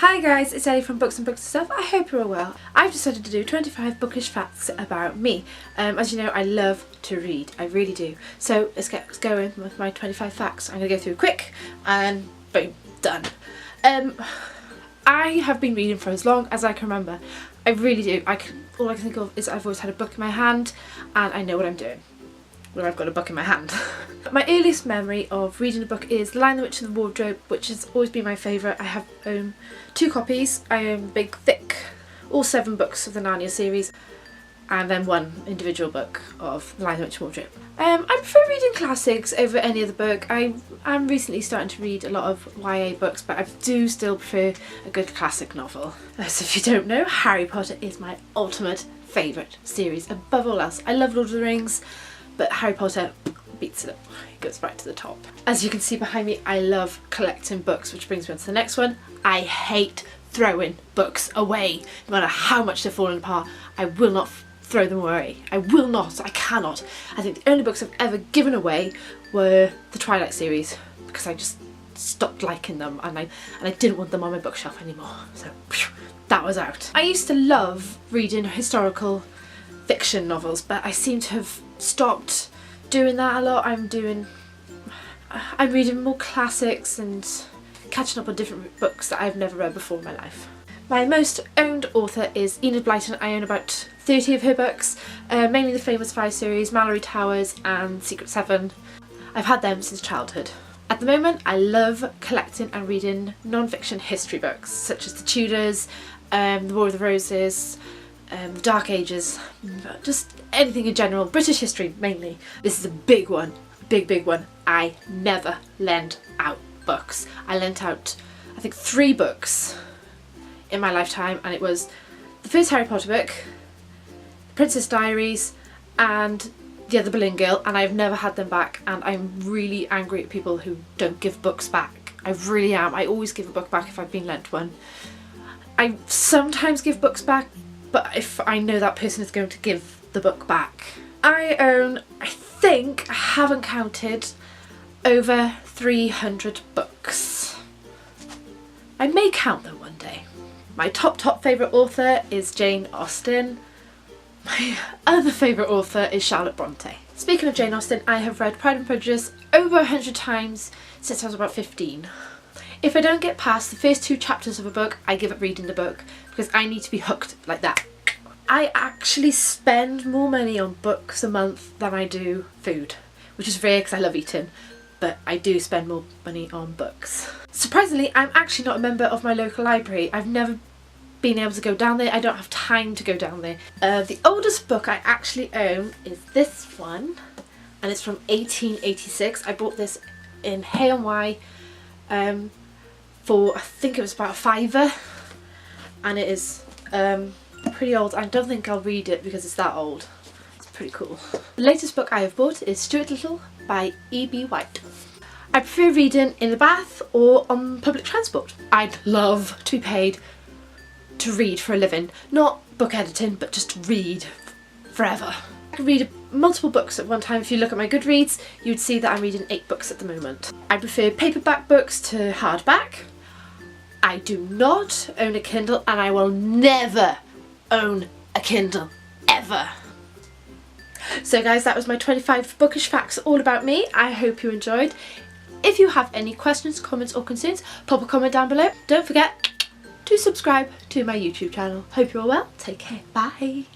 Hi guys, it's Ellie from Books and Stuff. I hope you're all well. I've decided to do 25 bookish facts about me. As you know, I love to read. I really do. So let's get going with my 25 facts. I'm going to go through quick and boom, done. I have been reading for as long as I can remember. I really do. All I can think of is I've always had a book in my hand and I know what I'm doing when I've got a book in my hand. My earliest memory of reading a book is The Lion, the Witch and the Wardrobe, which has always been my favourite. I have owned 2 copies. I own big, thick, all 7 books of the Narnia series, and then 1 individual book of The Lion, the Witch and the Wardrobe. I prefer reading classics over any other book. I'm recently starting to read a lot of YA books, but I do still prefer a good classic novel. So if you don't know, Harry Potter is my ultimate favourite series above all else. I love Lord of the Rings, but Harry Potter beats it up. It goes right to the top. As you can see behind me, I love collecting books, which brings me on to the next one. I hate throwing books away. No matter how much they're falling apart, I will not throw them away. I will not. I cannot. I think the only books I've ever given away were the Twilight series, because I just stopped liking them and I didn't want them on my bookshelf anymore. So that was out. I used to love reading historical fiction novels, but I seem to have stopped doing that a lot. I'm reading more classics and catching up on different books that I've never read before in my life. My most owned author is Enid Blyton. I own about 30 of her books, mainly the Famous 5 series, Malory Towers and Secret 7. I've had them since childhood. At the moment, I love collecting and reading non-fiction history books, such as The Tudors, The War of the Roses, the Dark Ages, just anything in general, British history mainly. This is a big one, big one. I never lend out books. I lent out, I think, 3 books in my lifetime, and it was the first Harry Potter book, Princess Diaries, and The Other Boleyn Girl, and I've never had them back, and I'm really angry at people who don't give books back. I really am. I always give a book back if I've been lent one. I sometimes give books back, but if I know that person is going to give the book back. I own, I think, I haven't counted, over 300 books. I may count them one day. My top favourite author is Jane Austen. My other favourite author is Charlotte Bronte. Speaking of Jane Austen, I have read Pride and Prejudice over 100 times since I was about 15. If I don't get past the first 2 chapters of a book, I give up reading the book, because I need to be hooked like that. I actually spend more money on books a month than I do food, which is rare because I love eating, but I do spend more money on books. Surprisingly, I'm actually not a member of my local library. I've never been able to go down there. I don't have time to go down there. The oldest book I actually own is this one, and it's from 1886. I bought this in Hay&Y for, I think it was about a £5, and it is pretty old. I don't think I'll read it because it's that old. It's pretty cool. The latest book I have bought is Stuart Little by E.B. White. I prefer reading in the bath or on public transport. I'd love to be paid to read for a living. Not book editing, but just read forever. I can read multiple books at one time. If you look at my Goodreads, you'd see that I'm reading 8 books at the moment. I prefer paperback books to hardback. I do not own a Kindle, and I will never own a Kindle, ever. So guys, that was my 25 bookish facts all about me. I hope you enjoyed. If you have any questions, comments or concerns, pop a comment down below. Don't forget to subscribe to my YouTube channel. Hope you're all well. Take care. Bye.